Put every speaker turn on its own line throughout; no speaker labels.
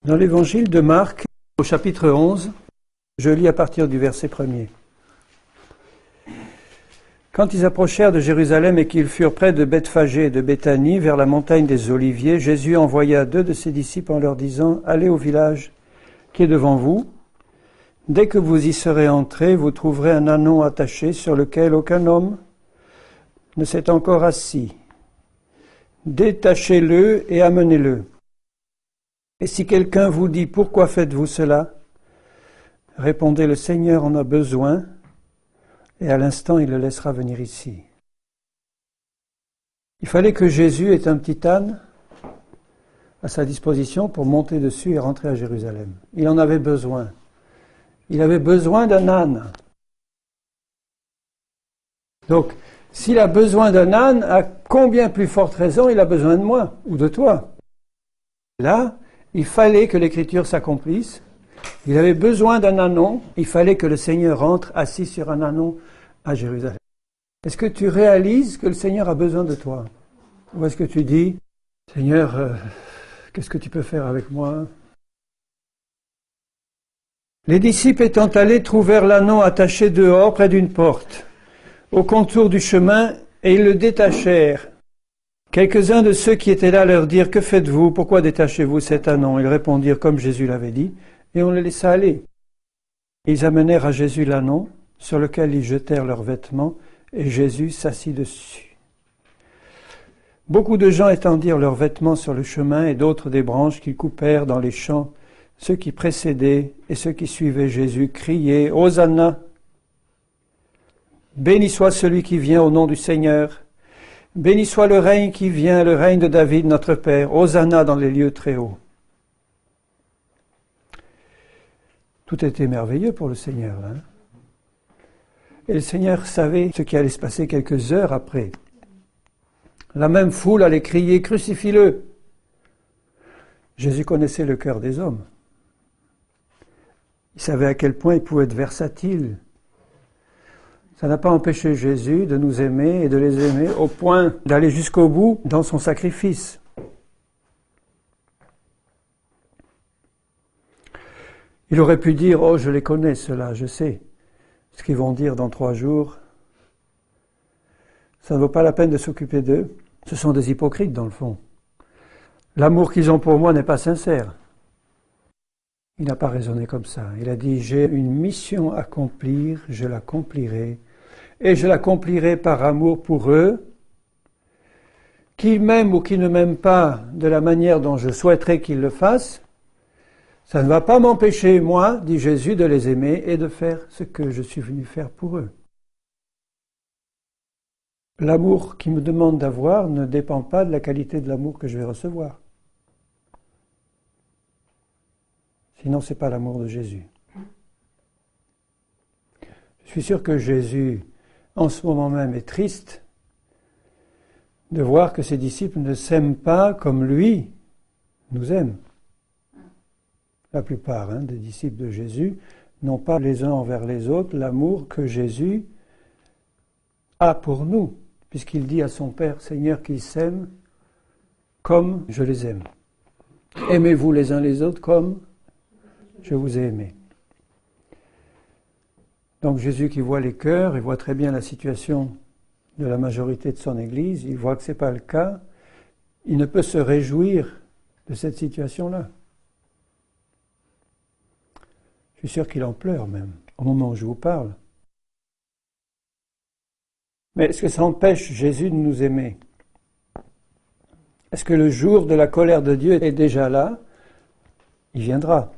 Dans l'évangile de Marc, au chapitre 11, je lis à partir du verset 1er. Quand ils approchèrent de Jérusalem et qu'ils furent près de Bethphagée et de Béthanie, vers la montagne des Oliviers, Jésus envoya 2 de ses disciples en leur disant « Allez au village qui est devant vous. Dès que vous y serez entrés, vous trouverez un ânon attaché sur lequel aucun homme ne s'est encore assis. Détachez-le et amenez-le. Et si quelqu'un vous dit « Pourquoi faites-vous cela ?» Répondez « Le Seigneur en a besoin, et à l'instant il le laissera venir ici. » Il fallait que Jésus ait un petit âne à sa disposition pour monter dessus et rentrer à Jérusalem. Il en avait besoin. Il avait besoin d'un âne. Donc, s'il a besoin d'un âne, à combien plus forte raison il a besoin de moi ou de toi? Là, il fallait que l'Écriture s'accomplisse. Il avait besoin d'un ânon. Il fallait que le Seigneur rentre assis sur un ânon à Jérusalem. Est-ce que tu réalises que le Seigneur a besoin de toi? Ou est-ce que tu dis, Seigneur, qu'est-ce que tu peux faire avec moi? Les disciples étant allés trouvèrent l'ânon attaché dehors près d'une porte, au contour du chemin, et ils le détachèrent. Quelques-uns de ceux qui étaient là leur dirent « Que faites-vous? Pourquoi détachez-vous cet ânon ?» Ils répondirent comme Jésus l'avait dit, et on les laissa aller. Ils amenèrent à Jésus l'ânon, sur lequel ils jetèrent leurs vêtements, et Jésus s'assit dessus. Beaucoup de gens étendirent leurs vêtements sur le chemin, et d'autres des branches qu'ils coupèrent dans les champs. Ceux qui précédaient et ceux qui suivaient Jésus criaient « Hosanna ! Béni soit celui qui vient au nom du Seigneur ! Béni soit le règne qui vient, le règne de David, notre Père. Hosanna dans les lieux très hauts. » Tout était merveilleux pour le Seigneur. Et le Seigneur savait ce qui allait se passer quelques heures après. La même foule allait crier « Crucifie-le !» Jésus connaissait le cœur des hommes. Il savait à quel point il pouvait être versatile. Ça n'a pas empêché Jésus de nous aimer et de les aimer au point d'aller jusqu'au bout dans son sacrifice. Il aurait pu dire « Oh, je les connais, ceux-là, je sais ce qu'ils vont dire dans 3 jours. Ça ne vaut pas la peine de s'occuper d'eux. Ce sont des hypocrites, dans le fond. L'amour qu'ils ont pour moi n'est pas sincère. » Il n'a pas raisonné comme ça. Il a dit « J'ai une mission à accomplir, je l'accomplirai. Et je l'accomplirai par amour pour eux, qu'ils m'aiment ou qu'ils ne m'aiment pas de la manière dont je souhaiterais qu'ils le fassent. Ça ne va pas m'empêcher, moi, dit Jésus, de les aimer et de faire ce que je suis venu faire pour eux. » L'amour qu'il me demande d'avoir ne dépend pas de la qualité de l'amour que je vais recevoir. Sinon, ce n'est pas l'amour de Jésus. Je suis sûr que Jésus, en ce moment même, est triste de voir que ses disciples ne s'aiment pas comme lui nous aime. La plupart des disciples de Jésus n'ont pas les uns envers les autres l'amour que Jésus a pour nous, puisqu'il dit à son Père, Seigneur, qu'ils s'aiment comme je les aime. Aimez-vous les uns les autres comme je vous ai aimé. Donc Jésus qui voit les cœurs, il voit très bien la situation de la majorité de son Église, il voit que ce n'est pas le cas, il ne peut se réjouir de cette situation-là. Je suis sûr qu'il en pleure même, au moment où je vous parle. Mais est-ce que ça empêche Jésus de nous aimer? Est-ce que le jour de la colère de Dieu est déjà là? Il viendra.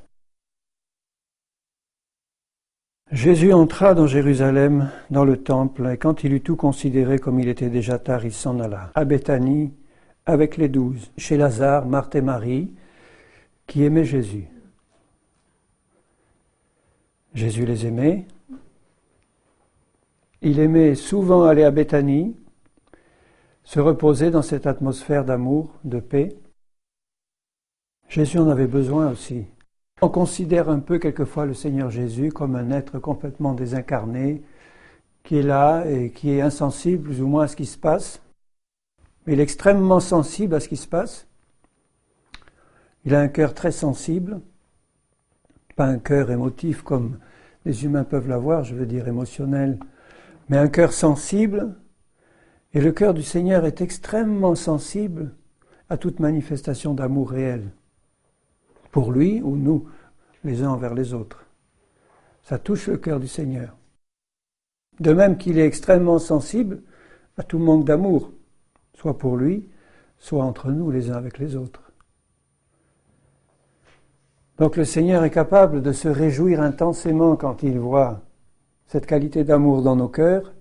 Jésus entra dans Jérusalem, dans le temple, et quand il eut tout considéré comme il était déjà tard, il s'en alla à Béthanie avec les 12, chez Lazare, Marthe et Marie, qui aimaient Jésus. Jésus les aimait. Il aimait souvent aller à Béthanie, se reposer dans cette atmosphère d'amour, de paix. Jésus en avait besoin aussi. On considère un peu quelquefois le Seigneur Jésus comme un être complètement désincarné, qui est là et qui est insensible plus ou moins à ce qui se passe. Mais il est extrêmement sensible à ce qui se passe. Il a un cœur très sensible, pas un cœur émotif comme les humains peuvent l'avoir, je veux dire émotionnel, mais un cœur sensible. Et le cœur du Seigneur est extrêmement sensible à toute manifestation d'amour réel, pour lui ou nous, les uns envers les autres. Ça touche le cœur du Seigneur. De même qu'il est extrêmement sensible à tout manque d'amour, soit pour lui, soit entre nous les uns avec les autres. Donc le Seigneur est capable de se réjouir intensément quand il voit cette qualité d'amour dans nos cœurs,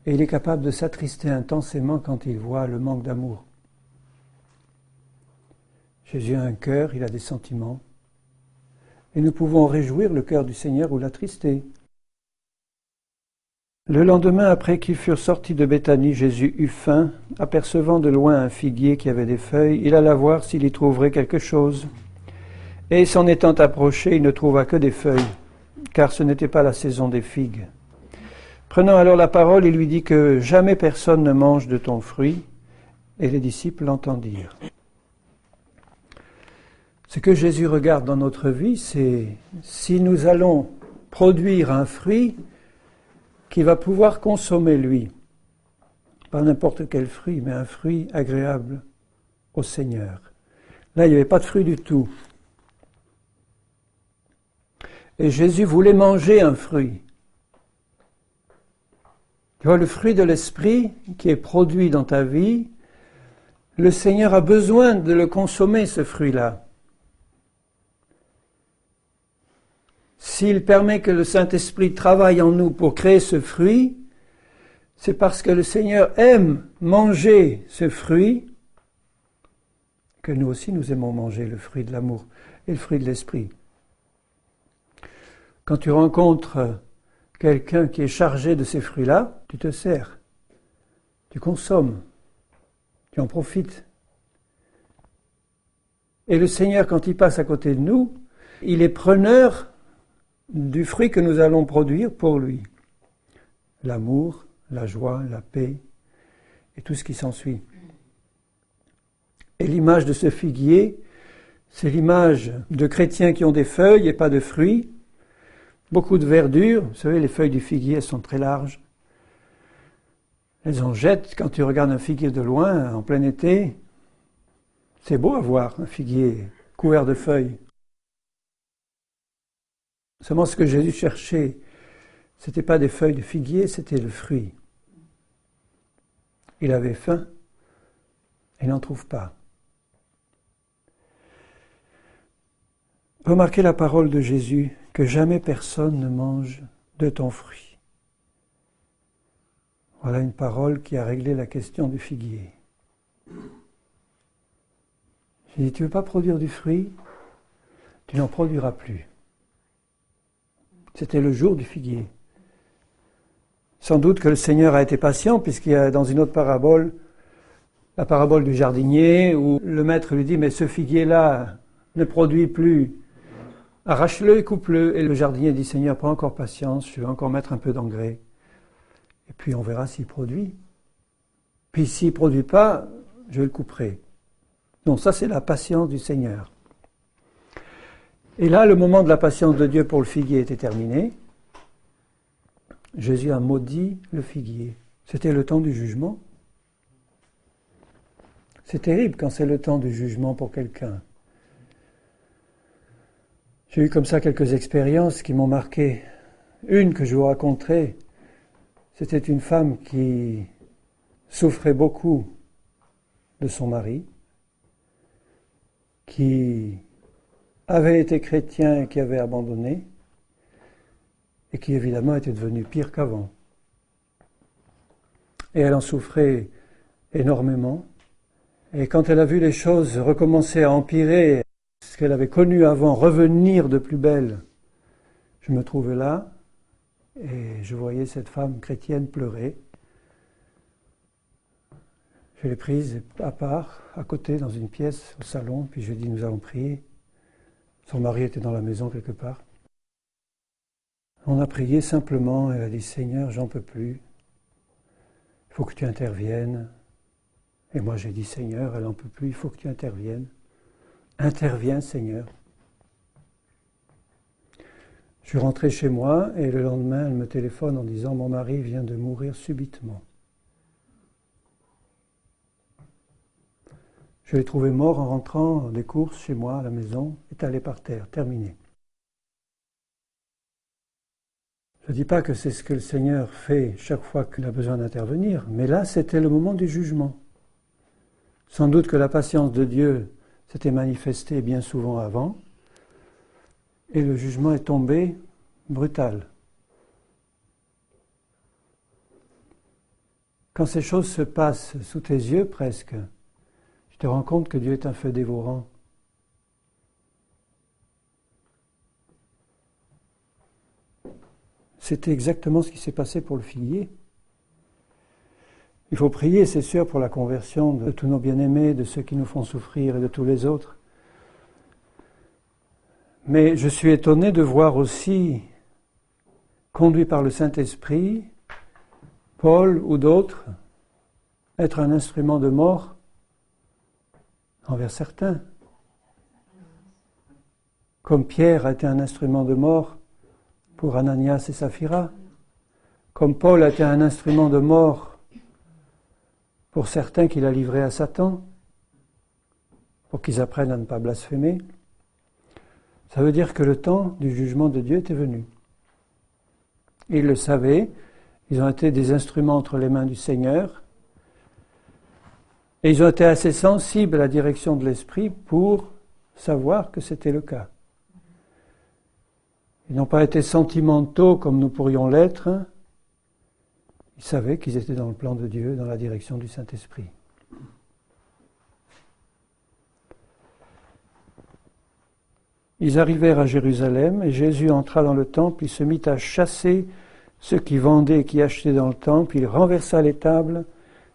et il est capable de s'attrister intensément quand il voit le manque d'amour. Jésus a un cœur, il a des sentiments, et nous pouvons réjouir le cœur du Seigneur ou l'attrister. Le lendemain, après qu'ils furent sortis de Béthanie, Jésus eut faim. Apercevant de loin un figuier qui avait des feuilles, il alla voir s'il y trouverait quelque chose. Et s'en étant approché, il ne trouva que des feuilles, car ce n'était pas la saison des figues. Prenant alors la parole, il lui dit que jamais personne ne mange de ton fruit, et les disciples l'entendirent. Ce que Jésus regarde dans notre vie, c'est si nous allons produire un fruit qu'il va pouvoir consommer lui. Pas n'importe quel fruit, mais un fruit agréable au Seigneur. Là, il n'y avait pas de fruit du tout. Et Jésus voulait manger un fruit. Tu vois, le fruit de l'esprit qui est produit dans ta vie, le Seigneur a besoin de le consommer, ce fruit-là. S'il permet que le Saint-Esprit travaille en nous pour créer ce fruit, c'est parce que le Seigneur aime manger ce fruit, que nous aussi nous aimons manger le fruit de l'amour et le fruit de l'esprit. Quand tu rencontres quelqu'un qui est chargé de ces fruits-là, tu te sers, tu consommes, tu en profites. Et le Seigneur, quand il passe à côté de nous, il est preneur du fruit que nous allons produire pour lui. L'amour, la joie, la paix et tout ce qui s'ensuit. Et l'image de ce figuier, c'est l'image de chrétiens qui ont des feuilles et pas de fruits. Beaucoup de verdure, vous savez, les feuilles du figuier, elles sont très larges. Elles en jettent, quand tu regardes un figuier de loin, en plein été, c'est beau à voir, un figuier couvert de feuilles. Seulement ce que Jésus cherchait, ce n'était pas des feuilles de figuier, c'était le fruit. Il avait faim, et il n'en trouve pas. Remarquez la parole de Jésus, que jamais personne ne mange de ton fruit. Voilà une parole qui a réglé la question du figuier. J'ai dit, tu ne veux pas produire du fruit, tu n'en produiras plus. C'était le jour du figuier. Sans doute que le Seigneur a été patient, puisqu'il y a dans une autre parabole, la parabole du jardinier, où le maître lui dit, mais ce figuier-là ne produit plus. Arrache-le et coupe-le. Et le jardinier dit, Seigneur, prends encore patience, je vais encore mettre un peu d'engrais. Et puis on verra s'il produit. Puis s'il ne produit pas, je le couperai. Donc ça, c'est la patience du Seigneur. Et là, le moment de la patience de Dieu pour le figuier était terminé. Jésus a maudit le figuier. C'était le temps du jugement. C'est terrible quand c'est le temps du jugement pour quelqu'un. J'ai eu comme ça quelques expériences qui m'ont marqué. Une que je vous raconterai, c'était une femme qui souffrait beaucoup de son mari, qui avait été chrétien et qui avait abandonné, et qui évidemment était devenu pire qu'avant. Et elle en souffrait énormément. Et quand elle a vu les choses recommencer à empirer, ce qu'elle avait connu avant revenir de plus belle, je me trouvais là et je voyais cette femme chrétienne pleurer. Je l'ai prise à part, à côté, dans une pièce, au salon, puis je lui ai dit, nous allons prier. Son mari était dans la maison quelque part. On a prié simplement, elle a dit, Seigneur, j'en peux plus, il faut que tu interviennes. Et moi j'ai dit, Seigneur, elle n'en peut plus, il faut que tu interviennes. Interviens, Seigneur. Je suis rentré chez moi et le lendemain, elle me téléphone en disant « Mon mari vient de mourir subitement ». Je l'ai trouvé mort en rentrant des courses chez moi à la maison, étalé par terre, terminé. Je ne dis pas que c'est ce que le Seigneur fait chaque fois qu'il a besoin d'intervenir, mais là, c'était le moment du jugement. Sans doute que la patience de Dieu s'était manifestée bien souvent avant, et le jugement est tombé brutal. Quand ces choses se passent sous tes yeux presque, tu te rends compte que Dieu est un feu dévorant. C'était exactement ce qui s'est passé pour le figuier. Il faut prier, c'est sûr, pour la conversion de tous nos bien-aimés, de ceux qui nous font souffrir et de tous les autres. Mais je suis étonné de voir aussi, conduit par le Saint-Esprit, Paul ou d'autres, être un instrument de mort envers certains. Comme Pierre a été un instrument de mort pour Ananias et Saphira, comme Paul a été un instrument de mort pour certains qu'il a livrés à Satan, pour qu'ils apprennent à ne pas blasphémer. Ça veut dire que le temps du jugement de Dieu était venu. Ils le savaient, ils ont été des instruments entre les mains du Seigneur, et ils ont été assez sensibles à la direction de l'Esprit pour savoir que c'était le cas. Ils n'ont pas été sentimentaux comme nous pourrions l'être. Ils savaient qu'ils étaient dans le plan de Dieu, dans la direction du Saint-Esprit. Ils arrivèrent à Jérusalem et Jésus entra dans le temple, il se mit à chasser ceux qui vendaient et qui achetaient dans le temple, il renversa les tables,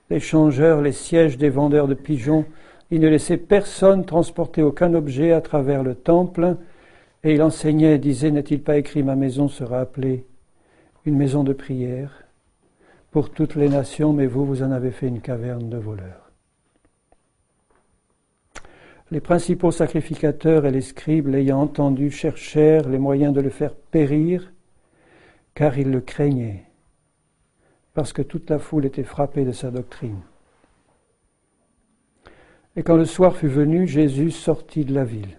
les changeurs, les sièges des vendeurs de pigeons, il ne laissait personne transporter aucun objet à travers le temple, et il enseignait et disait, n'est-il pas écrit, ma maison sera appelée une maison de prière pour toutes les nations, mais vous, vous en avez fait une caverne de voleurs. Les principaux sacrificateurs et les scribes, l'ayant entendu, cherchèrent les moyens de le faire périr, car ils le craignaient, parce que toute la foule était frappée de sa doctrine. Et quand le soir fut venu, Jésus sortit de la ville.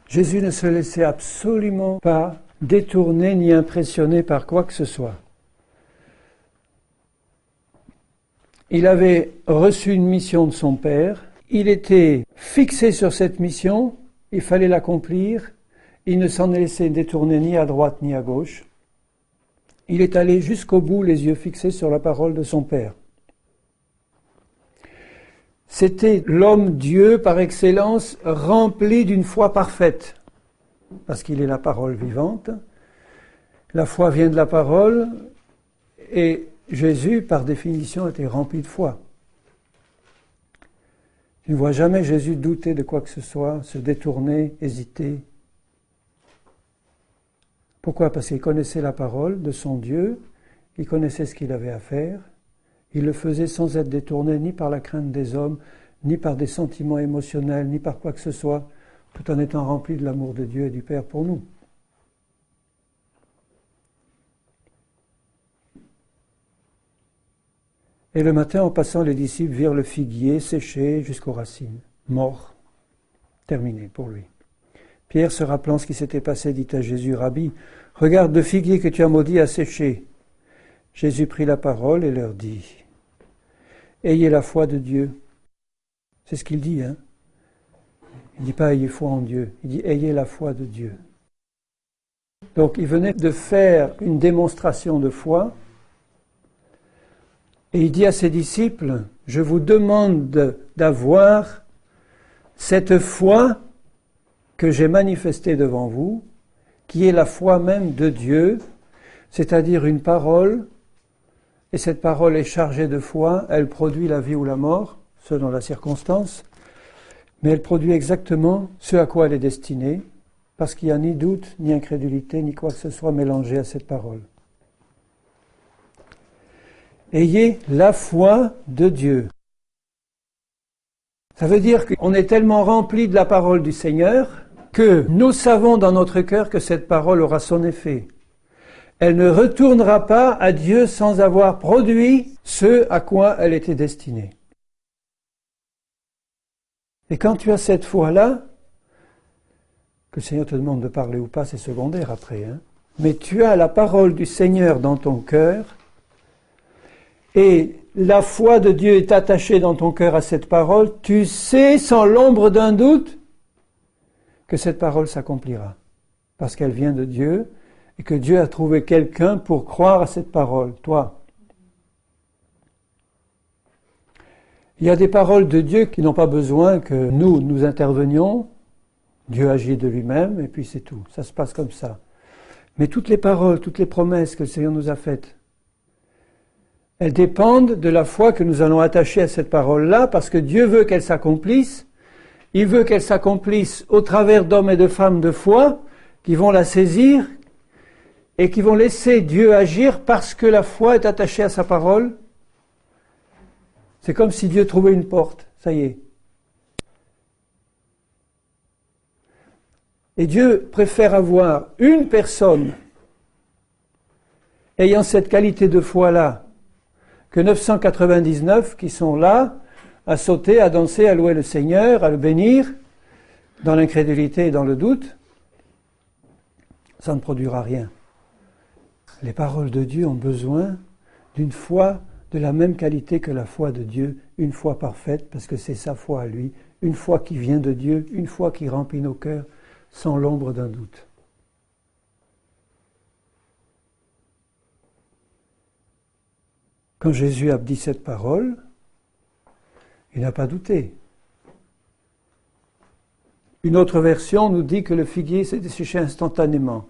Jésus ne se laissait absolument pas détourner ni impressionner par quoi que ce soit. Il avait reçu une mission de son Père, il était fixé sur cette mission, il fallait l'accomplir, il ne s'en est laissé détourner ni à droite ni à gauche. Il est allé jusqu'au bout, les yeux fixés sur la parole de son Père. C'était l'homme-dieu par excellence, rempli d'une foi parfaite, parce qu'il est la parole vivante. La foi vient de la parole, et Jésus, par définition, était rempli de foi. Tu ne vois jamais Jésus douter de quoi que ce soit, se détourner, hésiter. Pourquoi ? Parce qu'il connaissait la parole de son Dieu, il connaissait ce qu'il avait à faire, il le faisait sans être détourné ni par la crainte des hommes, ni par des sentiments émotionnels, ni par quoi que ce soit, tout en étant rempli de l'amour de Dieu et du Père pour nous. Et le matin, en passant, les disciples virent le figuier séché jusqu'aux racines, mort, terminé pour lui. Pierre, se rappelant ce qui s'était passé, dit à Jésus, « Rabbi, regarde, le figuier que tu as maudit a séché. » Jésus prit la parole et leur dit, « Ayez la foi de Dieu. » C'est ce qu'il dit, hein. Il ne dit pas « ayez foi en Dieu », il dit « ayez la foi de Dieu ». Donc il venait de faire une démonstration de foi, et il dit à ses disciples, « Je vous demande d'avoir cette foi que j'ai manifestée devant vous, qui est la foi même de Dieu, c'est-à-dire une parole, et cette parole est chargée de foi, elle produit la vie ou la mort, selon la circonstance, mais elle produit exactement ce à quoi elle est destinée, parce qu'il n'y a ni doute, ni incrédulité, ni quoi que ce soit mélangé à cette parole. Ayez la foi de Dieu. Ça veut dire qu'on est tellement rempli de la parole du Seigneur que nous savons dans notre cœur que cette parole aura son effet. Elle ne retournera pas à Dieu sans avoir produit ce à quoi elle était destinée. Et quand tu as cette foi-là, que le Seigneur te demande de parler ou pas, c'est secondaire après, mais tu as la parole du Seigneur dans ton cœur, et la foi de Dieu est attachée dans ton cœur à cette parole, tu sais sans l'ombre d'un doute que cette parole s'accomplira, parce qu'elle vient de Dieu, et que Dieu a trouvé quelqu'un pour croire à cette parole, toi. Il y a des paroles de Dieu qui n'ont pas besoin que nous intervenions. Dieu agit de lui-même et puis c'est tout. Ça se passe comme ça. Mais toutes les paroles, toutes les promesses que le Seigneur nous a faites, elles dépendent de la foi que nous allons attacher à cette parole-là parce que Dieu veut qu'elle s'accomplisse. Il veut qu'elle s'accomplisse au travers d'hommes et de femmes de foi qui vont la saisir et qui vont laisser Dieu agir parce que la foi est attachée à sa parole. C'est comme si Dieu trouvait une porte, ça y est. Et Dieu préfère avoir une personne ayant cette qualité de foi-là que 999 qui sont là à sauter, à danser, à louer le Seigneur, à le bénir, dans l'incrédulité et dans le doute. Ça ne produira rien. Les paroles de Dieu ont besoin d'une foi de la même qualité que la foi de Dieu, une foi parfaite, parce que c'est sa foi à lui, une foi qui vient de Dieu, une foi qui remplit nos cœurs sans l'ombre d'un doute. Quand Jésus a dit cette parole, il n'a pas douté. Une autre version nous dit que le figuier s'est desséché instantanément.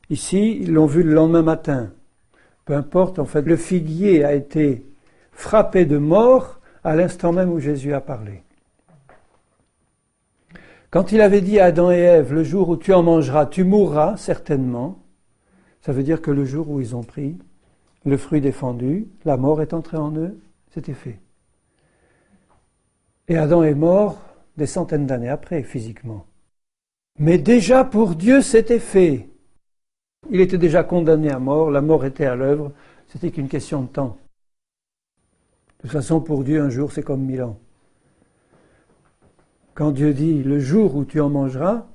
Ici, ils l'ont vu le lendemain matin. Peu importe, en fait, le figuier a été frappé de mort à l'instant même où Jésus a parlé. Quand il avait dit à Adam et Ève, le jour où tu en mangeras, tu mourras certainement, ça veut dire que le jour où ils ont pris le fruit défendu, la mort est entrée en eux, c'était fait. Et Adam est mort des centaines d'années après, physiquement. Mais déjà pour Dieu, c'était fait. Il était déjà condamné à mort, la mort était à l'œuvre, c'était qu'une question de temps. De toute façon, pour Dieu, un jour, c'est comme 1000 ans. Quand Dieu dit, le jour où tu en mangeras,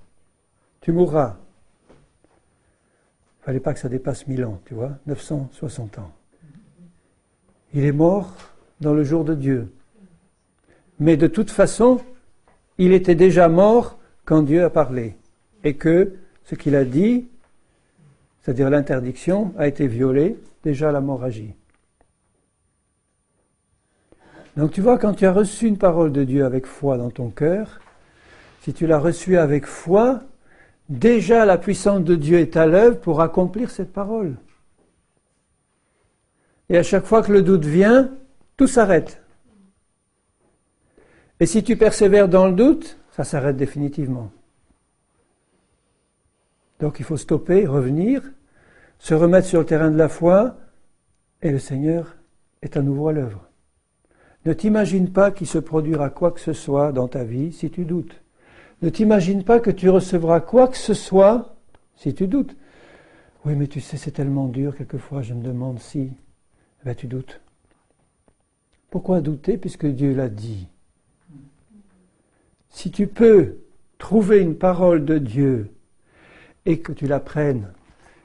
tu mourras. Il ne fallait pas que ça dépasse 1000 ans, tu vois, 960 ans. Il est mort dans le jour de Dieu. Mais de toute façon, il était déjà mort quand Dieu a parlé. Et que ce qu'il a dit, c'est-à-dire l'interdiction, a été violé, déjà la mort agit. Donc tu vois, quand tu as reçu une parole de Dieu avec foi dans ton cœur, si tu l'as reçue avec foi, déjà la puissance de Dieu est à l'œuvre pour accomplir cette parole. Et à chaque fois que le doute vient, tout s'arrête. Et si tu persévères dans le doute, ça s'arrête définitivement. Donc il faut stopper, revenir, se remettre sur le terrain de la foi, et le Seigneur est à nouveau à l'œuvre. Ne t'imagine pas qu'il se produira quoi que ce soit dans ta vie si tu doutes. Ne t'imagine pas que tu recevras quoi que ce soit si tu doutes. Oui, mais tu sais, c'est tellement dur, quelquefois je me demande si... Eh bien, tu doutes. Pourquoi douter puisque Dieu l'a dit? Si tu peux trouver une parole de Dieu et que tu la prennes,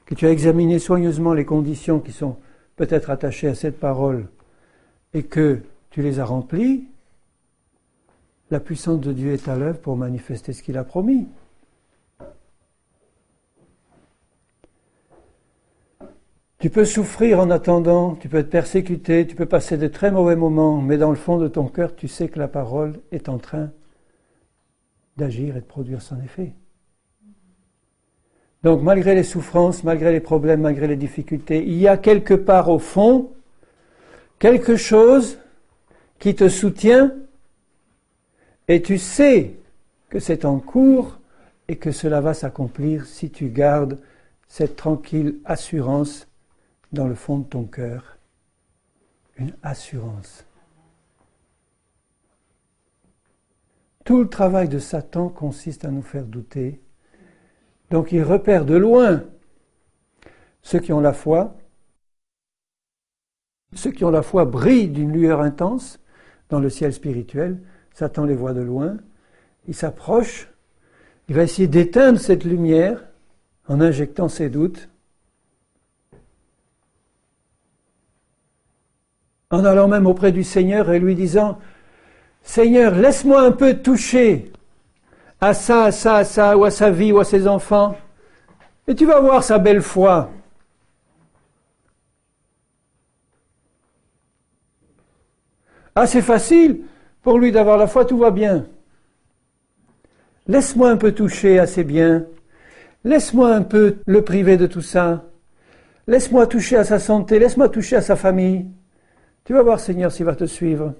que tu as examiné soigneusement les conditions qui sont peut-être attachées à cette parole et que tu les as remplies, la puissance de Dieu est à l'œuvre pour manifester ce qu'il a promis. Tu peux souffrir en attendant, tu peux être persécuté, tu peux passer de très mauvais moments, mais dans le fond de ton cœur, tu sais que la parole est en train d'agir et de produire son effet. Donc malgré les souffrances, malgré les problèmes, malgré les difficultés, il y a quelque part au fond quelque chose qui te soutient et tu sais que c'est en cours et que cela va s'accomplir si tu gardes cette tranquille assurance dans le fond de ton cœur. Une assurance. Tout le travail de Satan consiste à nous faire douter. Donc il repère de loin ceux qui ont la foi. Ceux qui ont la foi brillent d'une lueur intense dans le ciel spirituel. Satan les voit de loin. Il s'approche. Il va essayer d'éteindre cette lumière en injectant ses doutes. En allant même auprès du Seigneur et lui disant « Seigneur, laisse-moi un peu toucher à ça, ou à sa vie, ou à ses enfants, et tu vas voir sa belle foi. » Ah, c'est facile pour lui d'avoir la foi, tout va bien. Laisse-moi un peu toucher à ses biens. Laisse-moi un peu le priver de tout ça. Laisse-moi toucher à sa santé, laisse-moi toucher à sa famille. Tu vas voir, Seigneur, s'il va te suivre.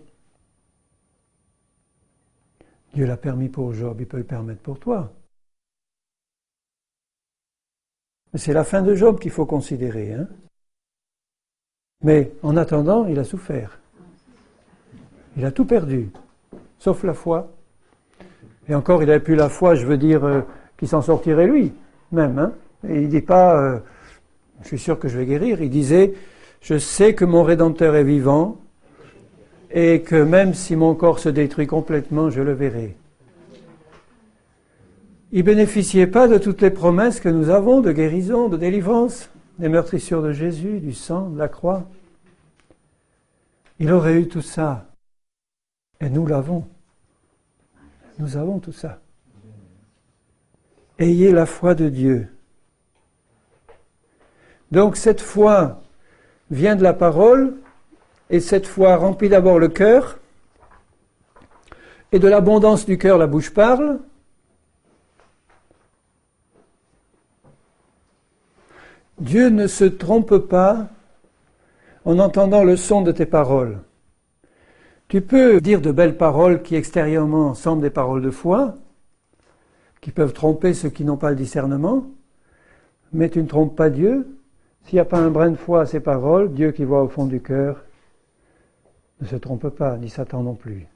Dieu l'a permis pour Job, il peut le permettre pour toi. Mais c'est la fin de Job qu'il faut considérer. Hein? Mais en attendant, il a souffert. Il a tout perdu, sauf la foi. Et encore, il n'avait plus la foi, je veux dire, qu'il s'en sortirait lui, même. Hein? Et il ne dit pas, je suis sûr que je vais guérir. Il disait, je sais que mon Rédempteur est vivant et que même si mon corps se détruit complètement, je le verrai. Il ne bénéficiait pas de toutes les promesses que nous avons de guérison, de délivrance, des meurtrissures de Jésus, du sang, de la croix. Il aurait eu tout ça. Et nous l'avons. Nous avons tout ça. Ayez la foi de Dieu. Donc cette foi vient de la parole, et cette foi remplit d'abord le cœur, et de l'abondance du cœur la bouche parle. Dieu ne se trompe pas en entendant le son de tes paroles. Tu peux dire de belles paroles qui extérieurement semblent des paroles de foi, qui peuvent tromper ceux qui n'ont pas le discernement, mais tu ne trompes pas Dieu. S'il n'y a pas un brin de foi à ces paroles, Dieu qui voit au fond du cœur ne se trompe pas, ni Satan non plus.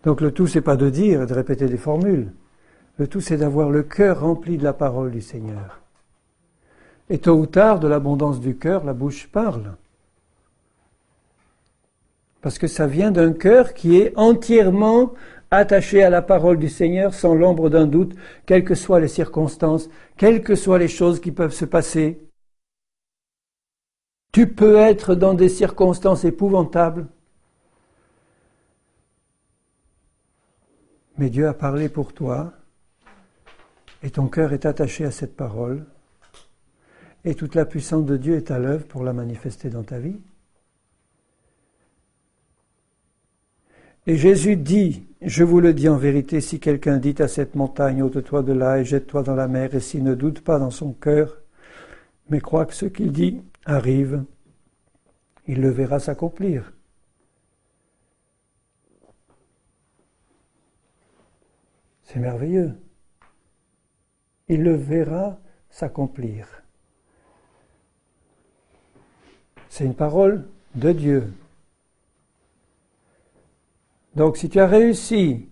Donc le tout, c'est pas de dire et de répéter des formules. Le tout, c'est d'avoir le cœur rempli de la parole du Seigneur. Et tôt ou tard, de l'abondance du cœur, la bouche parle. Parce que ça vient d'un cœur qui est entièrement attaché à la parole du Seigneur sans l'ombre d'un doute, quelles que soient les circonstances, quelles que soient les choses qui peuvent se passer. Tu peux être dans des circonstances épouvantables, mais Dieu a parlé pour toi, et ton cœur est attaché à cette parole, et toute la puissance de Dieu est à l'œuvre pour la manifester dans ta vie. Et Jésus dit, je vous le dis en vérité, si quelqu'un dit à cette montagne, ôte-toi de là et jette-toi dans la mer, et s'il ne doute pas dans son cœur, mais croit que ce qu'il dit arrive, il le verra s'accomplir. C'est merveilleux. Il le verra s'accomplir. C'est une parole de Dieu. Donc si tu as réussi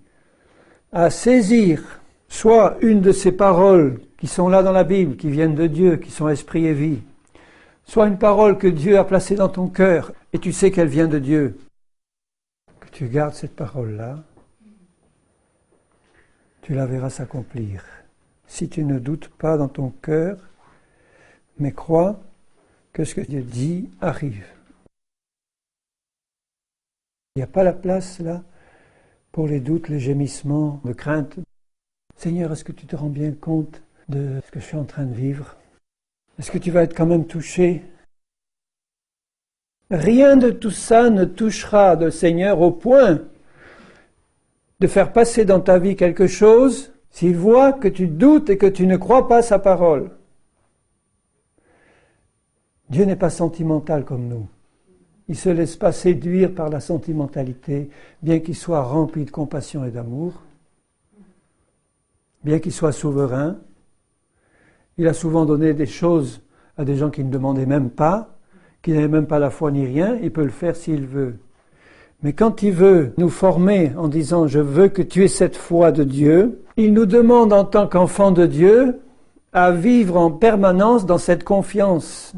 à saisir soit une de ces paroles qui sont là dans la Bible, qui viennent de Dieu, qui sont esprit et vie, soit une parole que Dieu a placée dans ton cœur et tu sais qu'elle vient de Dieu, que tu gardes cette parole-là, tu la verras s'accomplir. Si tu ne doutes pas dans ton cœur, mais crois que ce que Dieu dit arrive. Il n'y a pas la place là pour les doutes, les gémissements, les craintes. Seigneur, est-ce que tu te rends bien compte de ce que je suis en train de vivre? Est-ce que tu vas être quand même touché? Rien de tout ça ne touchera le Seigneur au point de faire passer dans ta vie quelque chose s'il voit que tu doutes et que tu ne crois pas sa parole. Dieu n'est pas sentimental comme nous. Il ne se laisse pas séduire par la sentimentalité, bien qu'il soit rempli de compassion et d'amour, bien qu'il soit souverain. Il a souvent donné des choses à des gens qui ne demandaient même pas, qui n'avaient même pas la foi ni rien. Il peut le faire s'il veut. Mais quand il veut nous former en disant « je veux que tu aies cette foi de Dieu », il nous demande en tant qu'enfants de Dieu à vivre en permanence dans cette confiance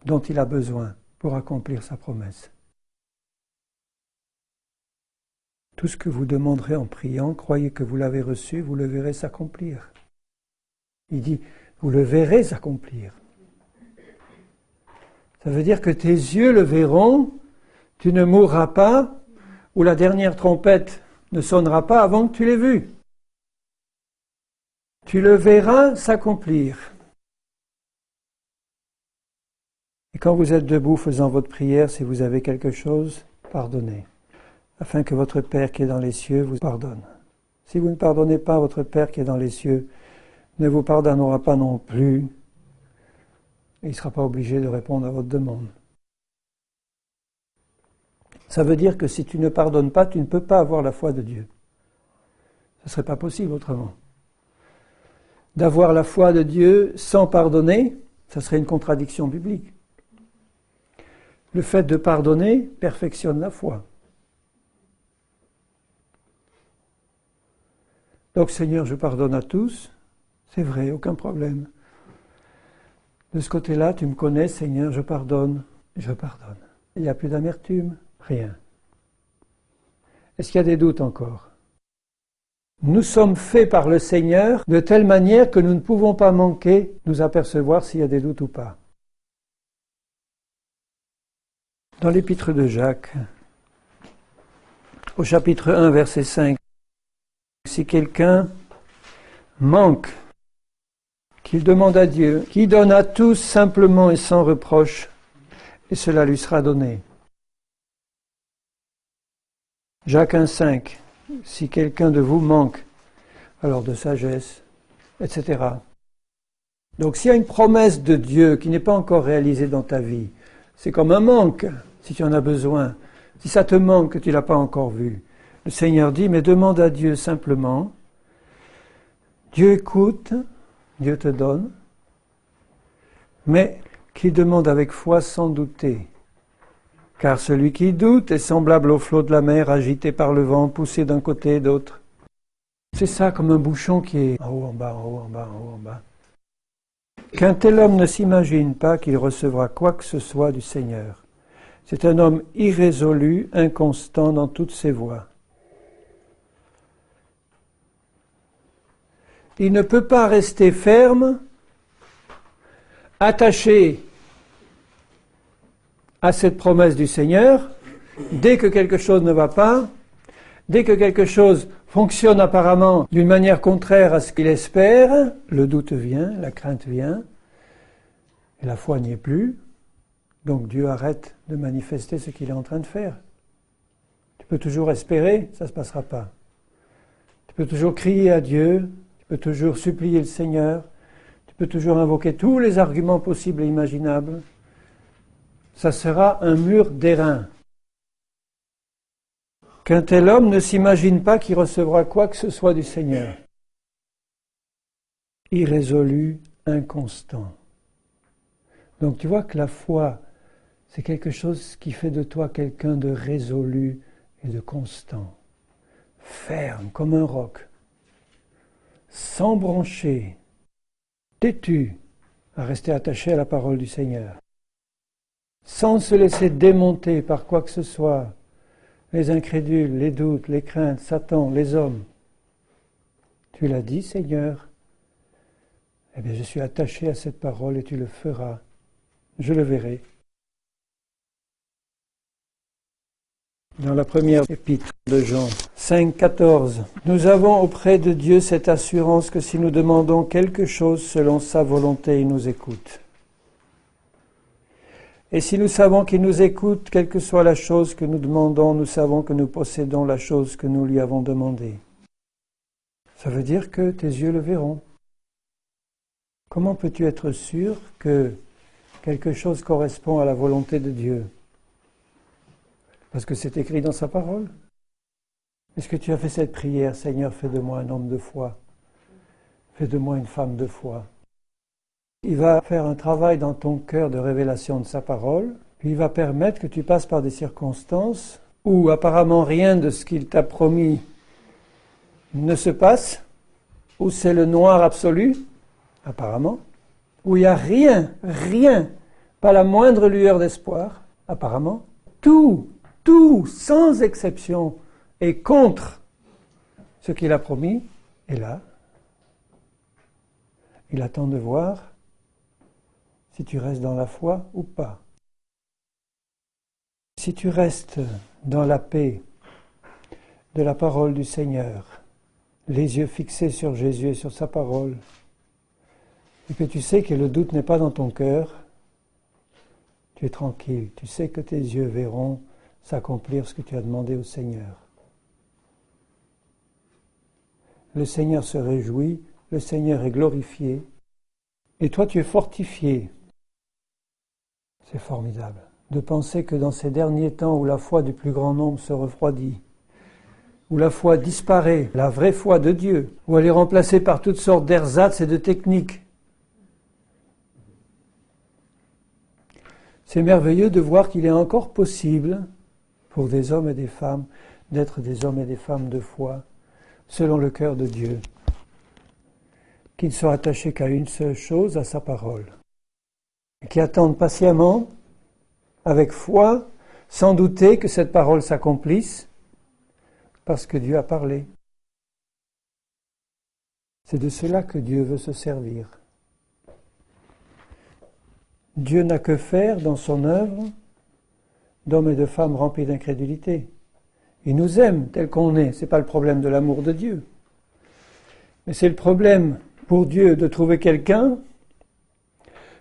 dont il a besoin pour accomplir sa promesse. Tout ce que vous demanderez en priant, croyez que vous l'avez reçu, vous le verrez s'accomplir. Il dit, vous le verrez s'accomplir. Ça veut dire que tes yeux le verront, tu ne mourras pas, ou la dernière trompette ne sonnera pas avant que tu l'aies vu. Tu le verras s'accomplir. Et quand vous êtes debout faisant votre prière, si vous avez quelque chose, pardonnez, afin que votre Père qui est dans les cieux vous pardonne. Si vous ne pardonnez pas, votre Père qui est dans les cieux ne vous pardonnera pas non plus, et il ne sera pas obligé de répondre à votre demande. Ça veut dire que si tu ne pardonnes pas, tu ne peux pas avoir la foi de Dieu. Ce ne serait pas possible autrement. D'avoir la foi de Dieu sans pardonner, ça serait une contradiction biblique. Le fait de pardonner perfectionne la foi. Donc Seigneur, je pardonne à tous, c'est vrai, aucun problème. De ce côté-là, tu me connais, Seigneur, je pardonne, je pardonne. Il n'y a plus d'amertume, rien. Est-ce qu'il y a des doutes encore ? Nous sommes faits par le Seigneur de telle manière que nous ne pouvons pas manquer nous apercevoir s'il y a des doutes ou pas. Dans l'épître de Jacques, au chapitre 1, verset 5, si quelqu'un manque, qu'il demande à Dieu, qui donne à tous simplement et sans reproche, et cela lui sera donné. Jacques 1, 5, si quelqu'un de vous manque, alors de sagesse, etc. Donc s'il y a une promesse de Dieu qui n'est pas encore réalisée dans ta vie, c'est comme un manque, si tu en as besoin. Si ça te manque, que tu ne l'as pas encore vu. Le Seigneur dit, mais demande à Dieu simplement. Dieu écoute, Dieu te donne, mais qu'il demande avec foi sans douter. Car celui qui doute est semblable au flot de la mer, agité par le vent, poussé d'un côté et d'autre. C'est ça comme un bouchon qui est en haut, en bas, en haut, en bas, en haut, en bas. Qu'un tel homme ne s'imagine pas qu'il recevra quoi que ce soit du Seigneur. C'est un homme irrésolu, inconstant dans toutes ses voies. Il ne peut pas rester ferme, attaché à cette promesse du Seigneur. Dès que quelque chose ne va pas, dès que quelque chose fonctionne apparemment d'une manière contraire à ce qu'il espère, le doute vient, la crainte vient, et la foi n'y est plus. Donc Dieu arrête de manifester ce qu'il est en train de faire. Tu peux toujours espérer, ça ne se passera pas. Tu peux toujours crier à Dieu, tu peux toujours supplier le Seigneur, tu peux toujours invoquer tous les arguments possibles et imaginables. Ça sera un mur d'airain. Qu'un tel homme ne s'imagine pas qu'il recevra quoi que ce soit du Seigneur. Irrésolu, inconstant. Donc tu vois que la foi, c'est quelque chose qui fait de toi quelqu'un de résolu et de constant, ferme comme un roc, sans broncher, têtu à rester attaché à la parole du Seigneur, sans se laisser démonter par quoi que ce soit, les incrédules, les doutes, les craintes, Satan, les hommes. Tu l'as dit, Seigneur, eh bien je suis attaché à cette parole et tu le feras, je le verrai. Dans la première épître de Jean 5, 14, nous avons auprès de Dieu cette assurance que si nous demandons quelque chose selon sa volonté, il nous écoute. Et si nous savons qu'il nous écoute, quelle que soit la chose que nous demandons, nous savons que nous possédons la chose que nous lui avons demandée. Ça veut dire que tes yeux le verront. Comment peux-tu être sûr que quelque chose correspond à la volonté de Dieu ? Parce que c'est écrit dans sa parole. Est-ce que tu as fait cette prière, Seigneur, fais de moi un homme de foi, fais de moi une femme de foi. Il va faire un travail dans ton cœur de révélation de sa parole, puis il va permettre que tu passes par des circonstances où apparemment rien de ce qu'il t'a promis ne se passe, où c'est le noir absolu, apparemment, où il n'y a rien, pas la moindre lueur d'espoir, apparemment, tout, sans exception, est contre ce qu'il a promis, et là, il attend de voir si tu restes dans la foi ou pas. Si tu restes dans la paix de la parole du Seigneur, les yeux fixés sur Jésus et sur sa parole, et que tu sais que le doute n'est pas dans ton cœur, tu es tranquille, tu sais que tes yeux verront s'accomplir ce que tu as demandé au Seigneur. Le Seigneur se réjouit, le Seigneur est glorifié, et toi tu es fortifié. C'est formidable de penser que dans ces derniers temps où la foi du plus grand nombre se refroidit, où la foi disparaît, la vraie foi de Dieu, où elle est remplacée par toutes sortes d'ersatz et de techniques, c'est merveilleux de voir qu'il est encore possible pour des hommes et des femmes d'être des hommes et des femmes de foi selon le cœur de Dieu, qui ne sont attachés qu'à une seule chose, à sa parole, et qui attendent patiemment, avec foi, sans douter que cette parole s'accomplisse, parce que Dieu a parlé. C'est de cela que Dieu veut se servir. Dieu n'a que faire dans son œuvre d'hommes et de femmes remplis d'incrédulité. Il nous aime tel qu'on est, ce n'est pas le problème de l'amour de Dieu. Mais c'est le problème pour Dieu de trouver quelqu'un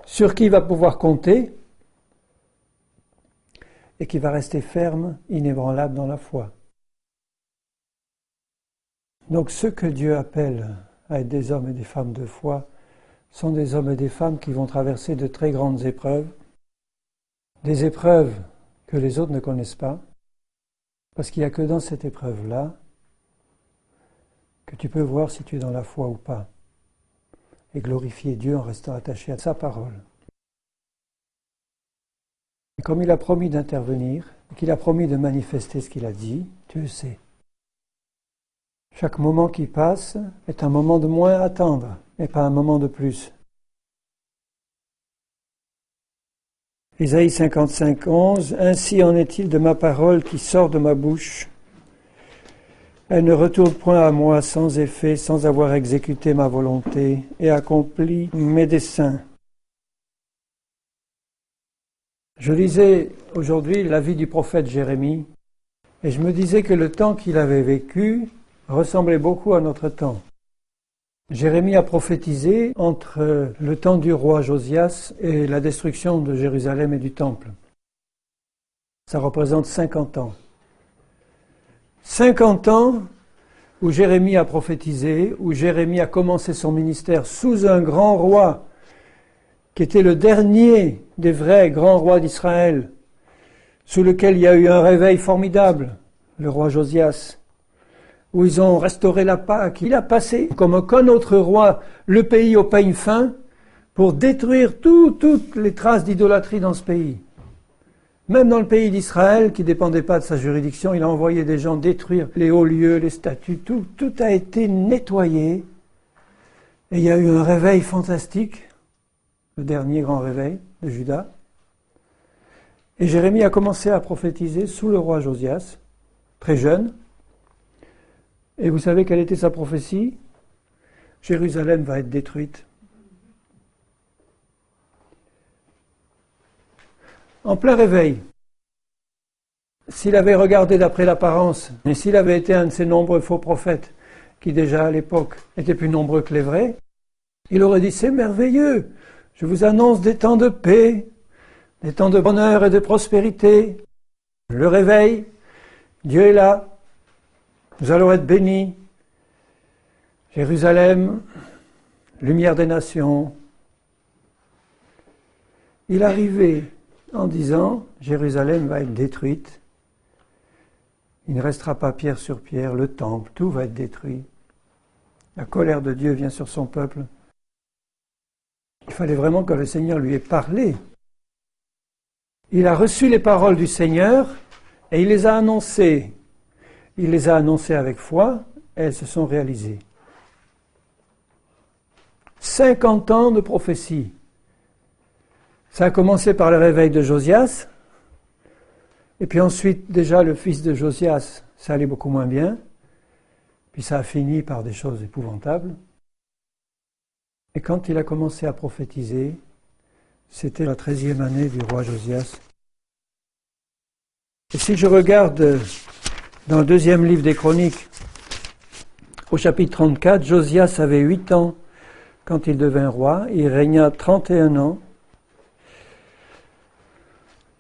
sur qui il va pouvoir compter et qui va rester ferme, inébranlable dans la foi. Donc ceux que Dieu appelle à être des hommes et des femmes de foi sont des hommes et des femmes qui vont traverser de très grandes épreuves, des épreuves que les autres ne connaissent pas, parce qu'il n'y a que dans cette épreuve-là que tu peux voir si tu es dans la foi ou pas, et glorifier Dieu en restant attaché à sa parole. Et comme il a promis d'intervenir, qu'il a promis de manifester ce qu'il a dit, tu le sais. Chaque moment qui passe est un moment de moins à attendre, et pas un moment de plus. Ésaïe 55, 11, « Ainsi en est-il de ma parole qui sort de ma bouche. Elle ne retourne point à moi sans effet, sans avoir exécuté ma volonté et accompli mes desseins. » Je lisais aujourd'hui la vie du prophète Jérémie, et je me disais que le temps qu'il avait vécu ressemblait beaucoup à notre temps. Jérémie a prophétisé entre le temps du roi Josias et la destruction de Jérusalem et du temple. Ça représente 50 ans. 50 ans où Jérémie a prophétisé, où Jérémie a commencé son ministère sous un grand roi qui était le dernier des vrais grands rois d'Israël, sous lequel il y a eu un réveil formidable, le roi Josias, où ils ont restauré la Pâque. Il a passé, comme aucun autre roi, le pays au peigne fin pour détruire toutes les traces d'idolâtrie dans ce pays. Même dans le pays d'Israël, qui ne dépendait pas de sa juridiction, il a envoyé des gens détruire les hauts lieux, les statues, tout a été nettoyé. Et il y a eu un réveil fantastique, le dernier grand réveil de Juda. Et Jérémie a commencé à prophétiser sous le roi Josias, très jeune. Et vous savez quelle était sa prophétie ? Jérusalem va être détruite. En plein réveil. S'il avait regardé d'après l'apparence, et s'il avait été un de ces nombreux faux prophètes, qui déjà à l'époque étaient plus nombreux que les vrais, il aurait dit « C'est merveilleux, je vous annonce des temps de paix, des temps de bonheur et de prospérité. Le réveil, Dieu est là. Nous allons être bénis. Jérusalem, lumière des nations. » Il arrivait en disant, Jérusalem va être détruite. Il ne restera pas pierre sur pierre, le temple, tout va être détruit. La colère de Dieu vient sur son peuple. Il fallait vraiment que le Seigneur lui ait parlé. Il a reçu les paroles du Seigneur Et il les a annoncées. Il les a annoncées avec foi et elles se sont réalisées. 50 ans de prophétie. Ça a commencé par le réveil de Josias. Et puis ensuite, déjà, le fils de Josias, ça allait beaucoup moins bien. Puis ça a fini par des choses épouvantables. Et quand il a commencé à prophétiser, c'était la 13e année du roi Josias. Et si je regarde dans le 2e livre des Chroniques, au chapitre 34, Josias avait 8 ans quand il devint roi. Il régna 31 ans.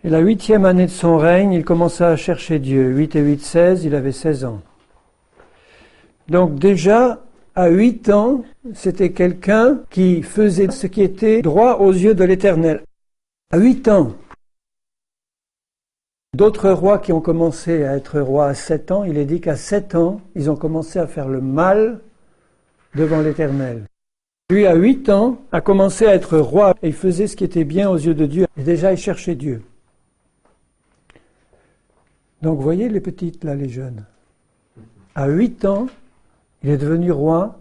Et la 8e année de son règne, il commença à chercher Dieu. 8 et 8, 16, il avait 16 ans. Donc déjà, à 8 ans, c'était quelqu'un qui faisait ce qui était droit aux yeux de l'Éternel. À 8 ans. D'autres rois qui ont commencé à être rois à 7 ans, il est dit qu'à 7 ans, ils ont commencé à faire le mal devant l'Éternel. Lui, à 8 ans, a commencé à être roi et il faisait ce qui était bien aux yeux de Dieu. Et déjà, il cherchait Dieu. Donc, vous voyez les petites, là, les jeunes. À 8 ans, il est devenu roi,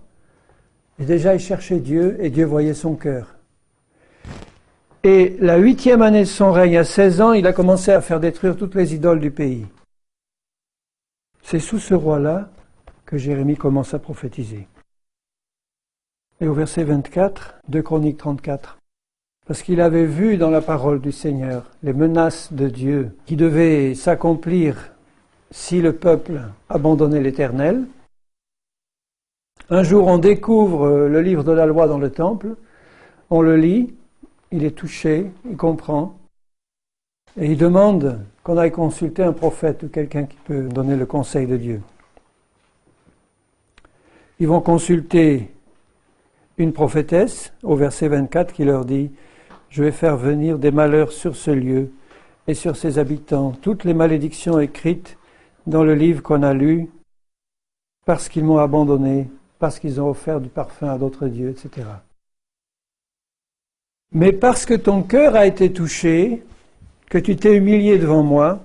et déjà il cherchait Dieu, et Dieu voyait son cœur. Et la 8e année de son règne, à 16 ans, il a commencé à faire détruire toutes les idoles du pays. C'est sous ce roi-là que Jérémie commence à prophétiser. Et au verset 24, de Chroniques 34, parce qu'il avait vu dans la parole du Seigneur les menaces de Dieu qui devaient s'accomplir si le peuple abandonnait l'Éternel. Un jour, on découvre le livre de la loi dans le temple, on le lit, il est touché, il comprend, et il demande qu'on aille consulter un prophète ou quelqu'un qui peut donner le conseil de Dieu. Ils vont consulter une prophétesse, au verset 24, qui leur dit « Je vais faire venir des malheurs sur ce lieu et sur ses habitants, toutes les malédictions écrites dans le livre qu'on a lu, parce qu'ils m'ont abandonné, parce qu'ils ont offert du parfum à d'autres dieux, etc. Mais parce que ton cœur a été touché, que tu t'es humilié devant moi,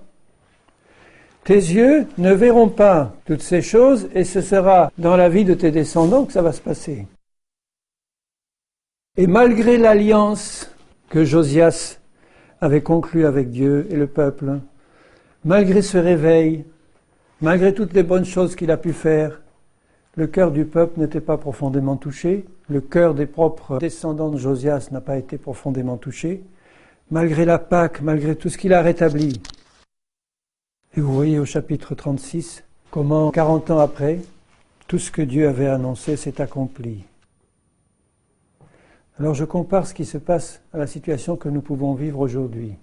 tes yeux ne verront pas toutes ces choses et ce sera dans la vie de tes descendants que ça va se passer. Et malgré l'alliance que Josias avait conclue avec Dieu et le peuple, malgré ce réveil, malgré toutes les bonnes choses qu'il a pu faire, le cœur du peuple n'était pas profondément touché, le cœur des propres descendants de Josias n'a pas été profondément touché, malgré la Pâque, malgré tout ce qu'il a rétabli. Et vous voyez au chapitre 36 comment, 40 ans après, tout ce que Dieu avait annoncé s'est accompli. Alors je compare ce qui se passe à la situation que nous pouvons vivre aujourd'hui.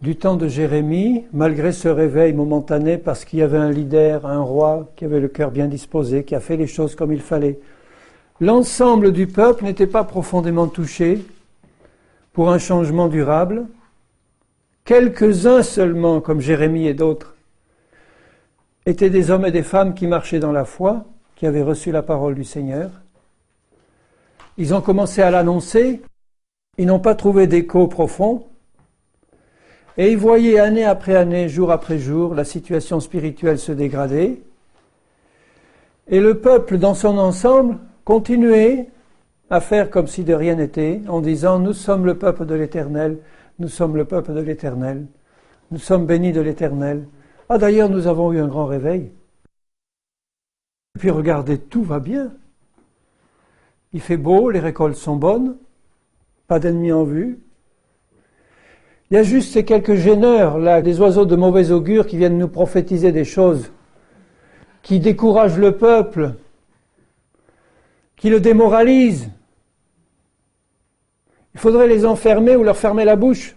Du temps de Jérémie, malgré ce réveil momentané, parce qu'il y avait un leader, un roi, qui avait le cœur bien disposé, qui a fait les choses comme il fallait, l'ensemble du peuple n'était pas profondément touché pour un changement durable. Quelques-uns seulement, comme Jérémie et d'autres, étaient des hommes et des femmes qui marchaient dans la foi, qui avaient reçu la parole du Seigneur. Ils ont commencé à l'annoncer, ils n'ont pas trouvé d'écho profond, et ils voyaient année après année, jour après jour, la situation spirituelle se dégrader, et le peuple dans son ensemble continuait à faire comme si de rien n'était, en disant « Nous sommes le peuple de l'Éternel, nous sommes le peuple de l'Éternel, nous sommes bénis de l'Éternel. Ah d'ailleurs, nous avons eu un grand réveil. Et puis regardez, tout va bien. Il fait beau, les récoltes sont bonnes, pas d'ennemis en vue. Il y a juste ces quelques gêneurs, là, des oiseaux de mauvais augure qui viennent nous prophétiser des choses, qui découragent le peuple, qui le démoralisent. Il faudrait les enfermer ou leur fermer la bouche.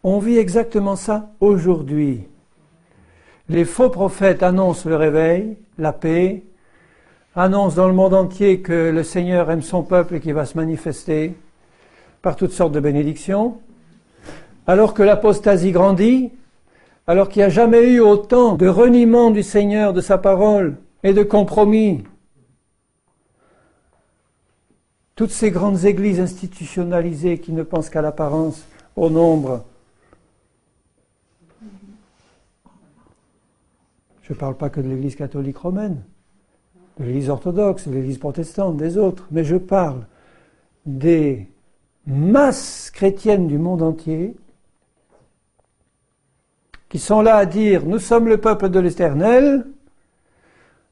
On vit exactement ça aujourd'hui. Les faux prophètes annoncent le réveil, la paix, annoncent dans le monde entier que le Seigneur aime son peuple et qu'il va se manifester par toutes sortes de bénédictions, alors que l'apostasie grandit, alors qu'il n'y a jamais eu autant de reniement du Seigneur, de sa parole et de compromis. Toutes ces grandes églises institutionnalisées qui ne pensent qu'à l'apparence au nombre. Je ne parle pas que de l'Église catholique romaine, de l'Église orthodoxe, de l'Église protestante, des autres, mais je parle des masses chrétiennes du monde entier qui sont là à dire « Nous sommes le peuple de l'Éternel »,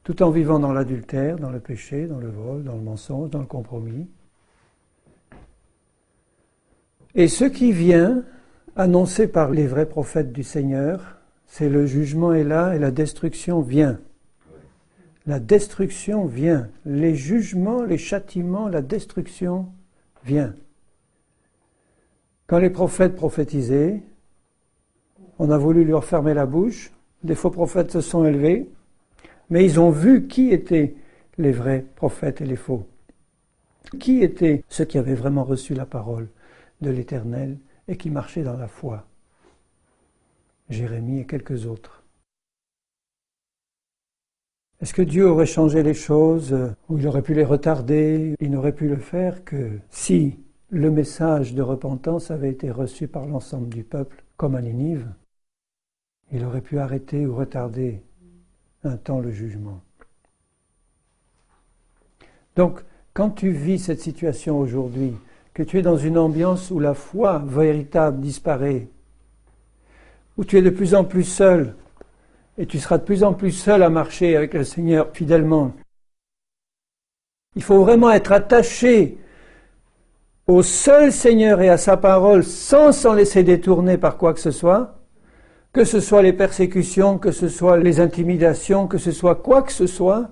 tout en vivant dans l'adultère, dans le péché, dans le vol, dans le mensonge, dans le compromis. Et ce qui vient, annoncé par les vrais prophètes du Seigneur, c'est le jugement est là et la destruction vient. La destruction vient. Les jugements, les châtiments, la destruction vient. Quand les prophètes prophétisaient, on a voulu leur fermer la bouche, des faux prophètes se sont élevés, mais ils ont vu qui étaient les vrais prophètes et les faux. Qui étaient ceux qui avaient vraiment reçu la parole de l'Éternel et qui marchaient dans la foi. Jérémie et quelques autres. Est-ce que Dieu aurait changé les choses ou il aurait pu les retarder? Il n'aurait pu le faire que si le message de repentance avait été reçu par l'ensemble du peuple, comme à Ninive, il aurait pu arrêter ou retarder un temps le jugement. Donc, quand tu vis cette situation aujourd'hui, que tu es dans une ambiance où la foi véritable disparaît, où tu es de plus en plus seul, et tu seras de plus en plus seul à marcher avec le Seigneur fidèlement, il faut vraiment être attaché au seul Seigneur et à sa parole sans s'en laisser détourner par quoi que ce soit les persécutions, que ce soit les intimidations, que ce soit quoi que ce soit,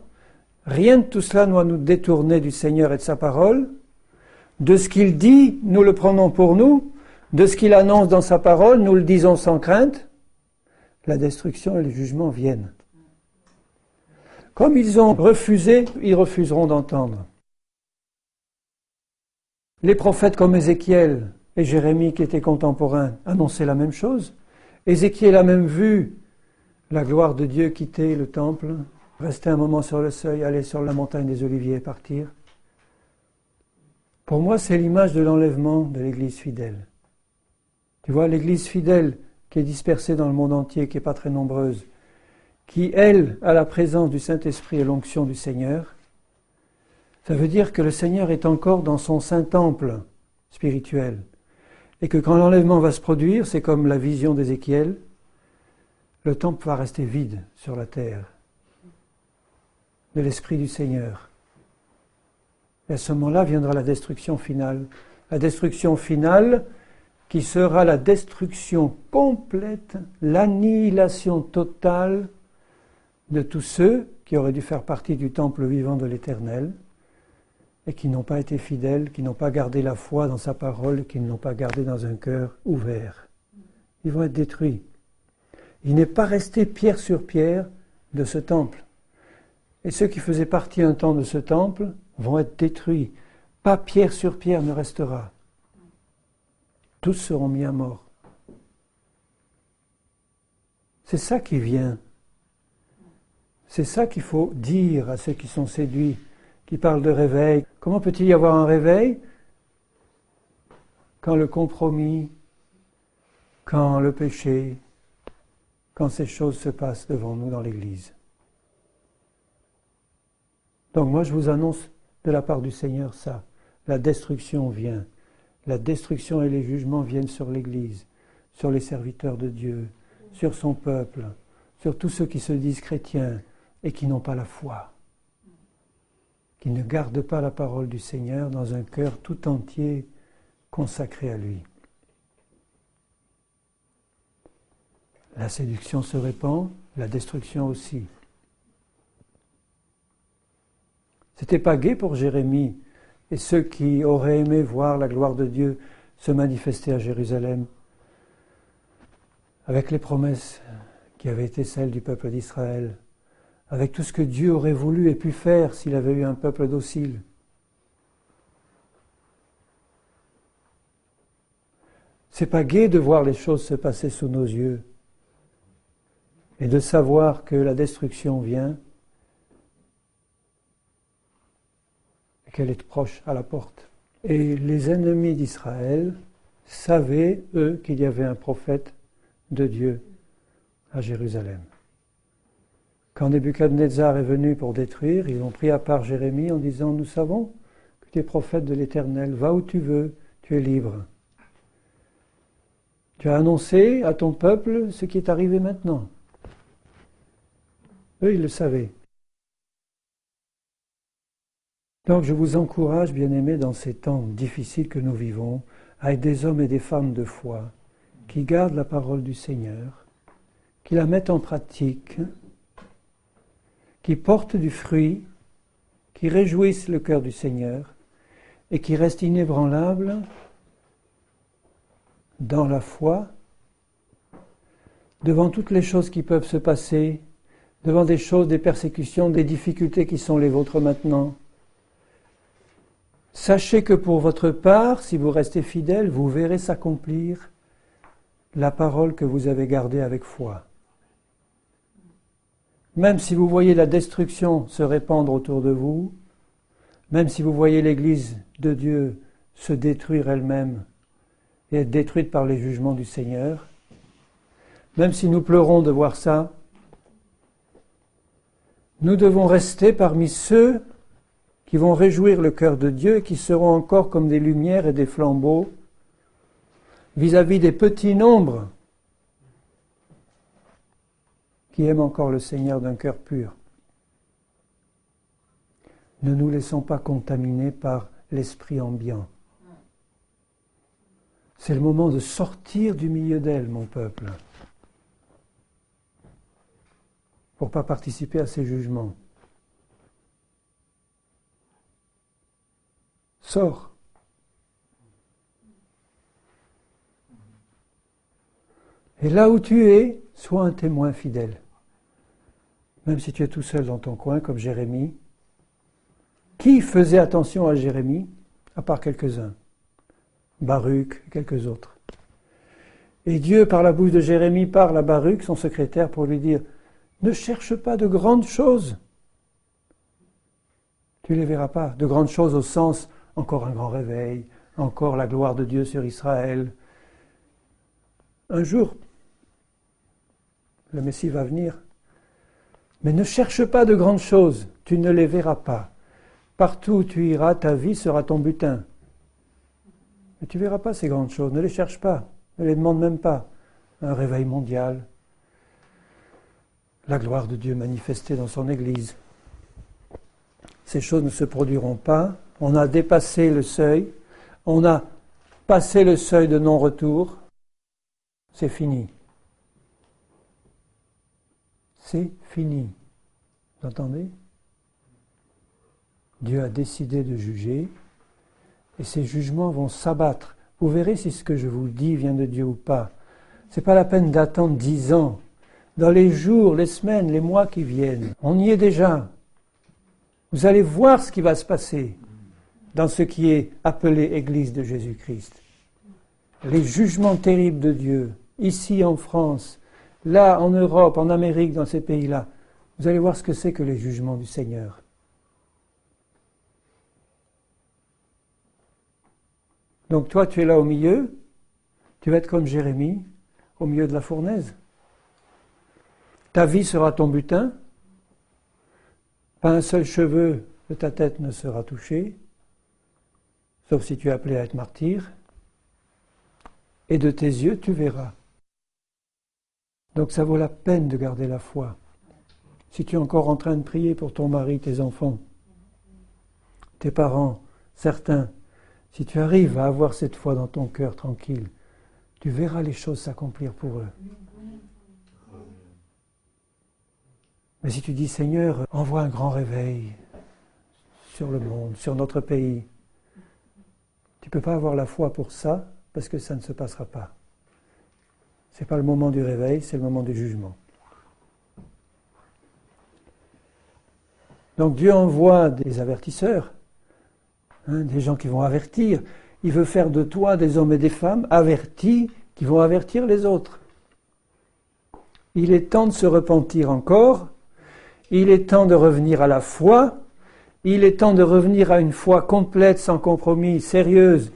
rien de tout cela ne doit nous détourner du Seigneur et de sa parole. De ce qu'il dit, nous le prenons pour nous. De ce qu'il annonce dans sa parole, nous le disons sans crainte. La destruction et le jugement viennent. Comme ils ont refusé, ils refuseront d'entendre. Les prophètes comme Ézéchiel et Jérémie, qui étaient contemporains, annonçaient la même chose. Ézéchiel a même vu la gloire de Dieu quitter le temple, rester un moment sur le seuil, aller sur la montagne des Oliviers et partir. Pour moi, c'est l'image de l'enlèvement de l'Église fidèle. Tu vois, l'Église fidèle qui est dispersée dans le monde entier, qui n'est pas très nombreuse, qui, elle, a la présence du Saint-Esprit et l'onction du Seigneur, ça veut dire que le Seigneur est encore dans son Saint-Temple spirituel. Et que quand l'enlèvement va se produire, c'est comme la vision d'Ézéchiel, le temple va rester vide sur la terre de l'Esprit du Seigneur. Et à ce moment-là viendra la destruction finale. La destruction finale qui sera la destruction complète, l'annihilation totale de tous ceux qui auraient dû faire partie du temple vivant de l'Éternel et qui n'ont pas été fidèles, qui n'ont pas gardé la foi dans sa parole, qui ne l'ont pas gardé dans un cœur ouvert. Ils vont être détruits. Il n'est pas resté pierre sur pierre de ce temple. Et ceux qui faisaient partie un temps de ce temple vont être détruits. Pas pierre sur pierre ne restera. Tous seront mis à mort. C'est ça qui vient. C'est ça qu'il faut dire à ceux qui sont séduits, qui parlent de réveil. Comment peut-il y avoir un réveil quand le compromis, quand le péché, quand ces choses se passent devant nous dans l'Église? Donc moi je vous annonce de la part du Seigneur ça. La destruction vient. La destruction et les jugements viennent sur l'Église, sur les serviteurs de Dieu, sur son peuple, sur tous ceux qui se disent chrétiens et qui n'ont pas la foi, qui ne gardent pas la parole du Seigneur dans un cœur tout entier consacré à lui. La séduction se répand, la destruction aussi. C'était pas gai pour Jérémie et ceux qui auraient aimé voir la gloire de Dieu se manifester à Jérusalem avec les promesses qui avaient été celles du peuple d'Israël, avec tout ce que Dieu aurait voulu et pu faire s'il avait eu un peuple docile. C'est pas gai de voir les choses se passer sous nos yeux et de savoir que la destruction vient et qu'elle est proche à la porte. Et les ennemis d'Israël savaient, eux, qu'il y avait un prophète de Dieu à Jérusalem. Quand Nebuchadnezzar est venu pour détruire, ils ont pris à part Jérémie en disant « Nous savons que tu es prophète de l'Éternel, va où tu veux, tu es libre. Tu as annoncé à ton peuple ce qui est arrivé maintenant. » Eux, ils le savaient. Donc je vous encourage, bien-aimés, dans ces temps difficiles que nous vivons, à être des hommes et des femmes de foi qui gardent la parole du Seigneur, qui la mettent en pratique, qui portent du fruit, qui réjouissent le cœur du Seigneur et qui restent inébranlables dans la foi, devant toutes les choses qui peuvent se passer, devant des choses, des persécutions, des difficultés qui sont les vôtres maintenant. Sachez que pour votre part, si vous restez fidèles, vous verrez s'accomplir la parole que vous avez gardée avec foi. Même si vous voyez la destruction se répandre autour de vous, même si vous voyez l'Église de Dieu se détruire elle-même et être détruite par les jugements du Seigneur, même si nous pleurons de voir ça, nous devons rester parmi ceux qui vont réjouir le cœur de Dieu et qui seront encore comme des lumières et des flambeaux vis-à-vis des petits nombres qui aiment encore le Seigneur d'un cœur pur. Ne nous laissons pas contaminer par l'esprit ambiant. C'est le moment de sortir du milieu d'elle, mon peuple, pour ne pas participer à ces jugements. Sors. Et là où tu es, sois un témoin fidèle. Même si tu es tout seul dans ton coin, comme Jérémie. Qui faisait attention à Jérémie, à part quelques-uns? Baruch, quelques autres. Et Dieu, par la bouche de Jérémie, parle à Baruch, son secrétaire, pour lui dire « Ne cherche pas de grandes choses. » Tu ne les verras pas. De grandes choses au sens, encore un grand réveil, encore la gloire de Dieu sur Israël. Un jour, le Messie va venir. Mais ne cherche pas de grandes choses, tu ne les verras pas. Partout où tu iras, ta vie sera ton butin. Mais tu ne verras pas ces grandes choses, ne les cherche pas, ne les demande même pas. Un réveil mondial, la gloire de Dieu manifestée dans son Église. Ces choses ne se produiront pas, on a dépassé le seuil, on a passé le seuil de non-retour, c'est fini. C'est fini. Vous entendez? Dieu a décidé de juger et ces jugements vont s'abattre. Vous verrez si ce que je vous dis vient de Dieu ou pas. Ce n'est pas la peine d'attendre 10 ans. Dans les jours, les semaines, les mois qui viennent, on y est déjà. Vous allez voir ce qui va se passer dans ce qui est appelé Église de Jésus-Christ. Les jugements terribles de Dieu, ici en France, là en Europe, en Amérique, dans ces pays-là, vous allez voir ce que c'est que les jugements du Seigneur. Donc toi, tu es là au milieu, tu vas être comme Jérémie, au milieu de la fournaise. Ta vie sera ton butin, pas un seul cheveu de ta tête ne sera touché, sauf si tu es appelé à être martyr, et de tes yeux, tu verras. Donc ça vaut la peine de garder la foi. Si tu es encore en train de prier pour ton mari, tes enfants, tes parents, certains, si tu arrives à avoir cette foi dans ton cœur tranquille, tu verras les choses s'accomplir pour eux. Mais si tu dis, Seigneur, envoie un grand réveil sur le monde, sur notre pays, tu ne peux pas avoir la foi pour ça, parce que ça ne se passera pas. Ce n'est pas le moment du réveil, c'est le moment du jugement. Donc Dieu envoie des avertisseurs, des gens qui vont avertir. Il veut faire de toi des hommes et des femmes avertis qui vont avertir les autres. Il est temps de se repentir encore. Il est temps de revenir à la foi. Il est temps de revenir à une foi complète, sans compromis, sérieuse.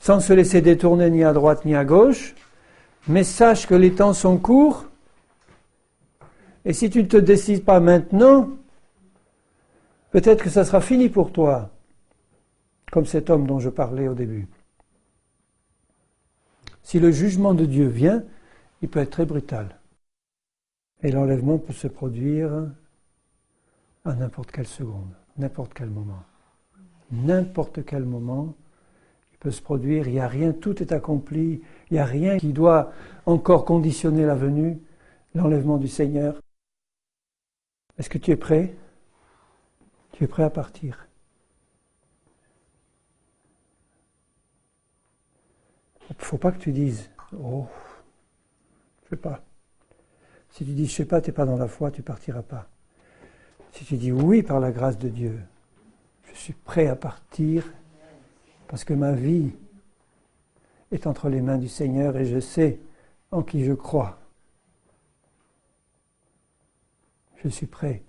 sans se laisser détourner ni à droite ni à gauche, mais sache que les temps sont courts, et si tu ne te décides pas maintenant, peut-être que ça sera fini pour toi, comme cet homme dont je parlais au début. Si le jugement de Dieu vient, il peut être très brutal. Et l'enlèvement peut se produire à n'importe quelle seconde, n'importe quel moment. N'importe quel moment, il peut se produire, il n'y a rien, tout est accompli, il n'y a rien qui doit encore conditionner la venue, l'enlèvement du Seigneur. Est-ce que tu es prêt? Tu es prêt à partir? Il ne faut pas que tu dises « Oh, je ne sais pas ». Si tu dis « je ne sais pas », tu n'es pas dans la foi, tu ne partiras pas. Si tu dis « oui, par la grâce de Dieu », je suis prêt à partir parce que ma vie est entre les mains du Seigneur et je sais en qui je crois. Je suis prêt.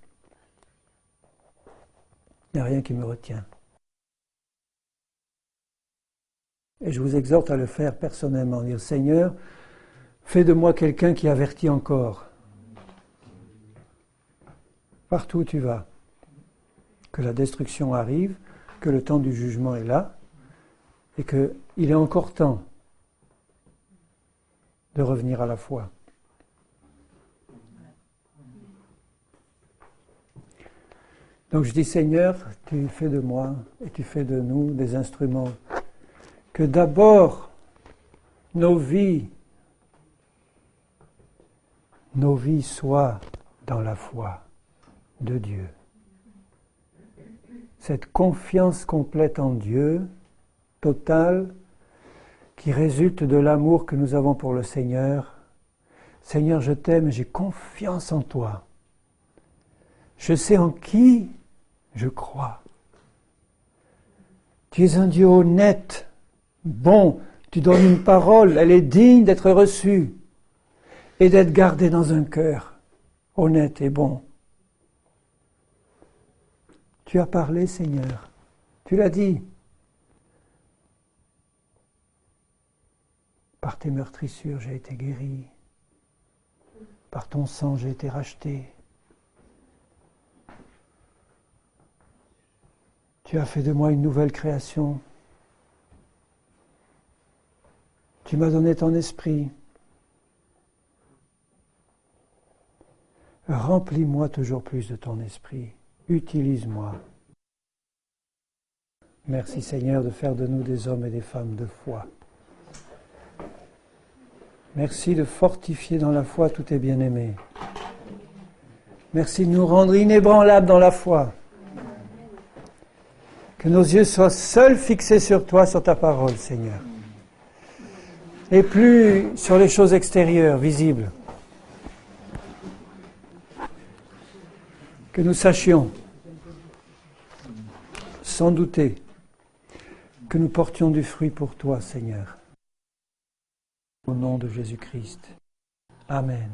Il n'y a rien qui me retient. Et je vous exhorte à le faire personnellement, dire « Seigneur, fais de moi quelqu'un qui avertit encore. Partout où tu vas, que la destruction arrive, que le temps du jugement est là, et qu'il est encore temps de revenir à la foi. » Donc je dis, Seigneur, tu fais de moi et tu fais de nous des instruments. Que d'abord, nos vies soient dans la foi de Dieu. Cette confiance complète en Dieu, totale, qui résulte de l'amour que nous avons pour le Seigneur. Seigneur, je t'aime et j'ai confiance en toi. Je sais en qui je crois. Tu es un Dieu honnête, bon, tu donnes une parole, elle est digne d'être reçue et d'être gardée dans un cœur honnête et bon. Tu as parlé, Seigneur, tu l'as dit. Par tes meurtrissures, j'ai été guéri. Par ton sang, j'ai été racheté. Tu as fait de moi une nouvelle création. Tu m'as donné ton esprit. Remplis-moi toujours plus de ton esprit. Utilise-moi. Merci Seigneur de faire de nous des hommes et des femmes de foi. Merci de fortifier dans la foi tous tes bien-aimés. Merci de nous rendre inébranlables dans la foi. Que nos yeux soient seuls fixés sur toi, sur ta parole, Seigneur. Et plus sur les choses extérieures, visibles. Que nous sachions, sans douter, que nous portions du fruit pour toi, Seigneur. Au nom de Jésus-Christ. Amen.